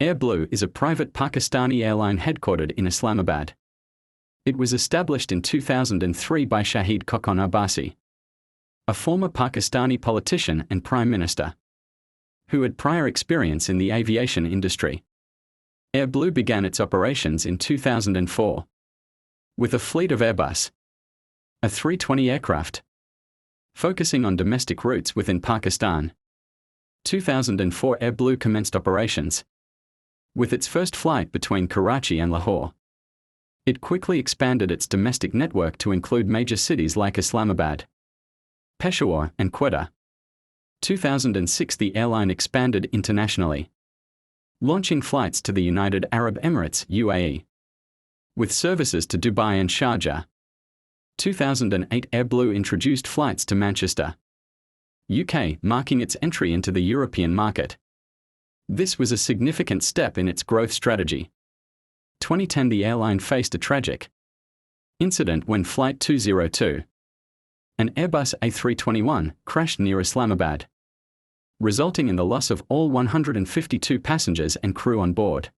Airblue is a private Pakistani airline headquartered in Islamabad. It was established in 2003 by Shahid Khokon Abbasi, a former Pakistani politician and Prime Minister, who had prior experience in the aviation industry. Airblue began its operations in 2004 with a fleet of Airbus A320 aircraft, focusing on domestic routes within Pakistan. 2004 Airblue commenced operations with its first flight between Karachi and Lahore. It quickly expanded its domestic network to include major cities like Islamabad, Peshawar, and Quetta. 2006 the airline expanded internationally, launching flights to the United Arab Emirates (UAE), with services to Dubai and Sharjah. 2008 Airblue introduced flights to Manchester, UK, marking its entry into the European market. This was a significant step in its growth strategy. 2010 the airline faced a tragic incident when Flight 202, an Airbus A321, crashed near Islamabad, resulting in the loss of all 152 passengers and crew on board.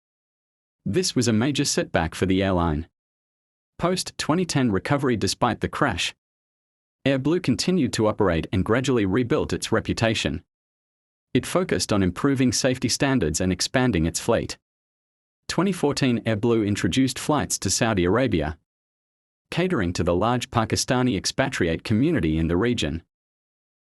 This was a major setback for the airline. Post-2010 recovery. Despite the crash, Airblue continued to operate and gradually rebuilt its reputation. It focused on improving safety standards and expanding its fleet. 2014 Airblue introduced flights to Saudi Arabia, catering to the large Pakistani expatriate community in the region.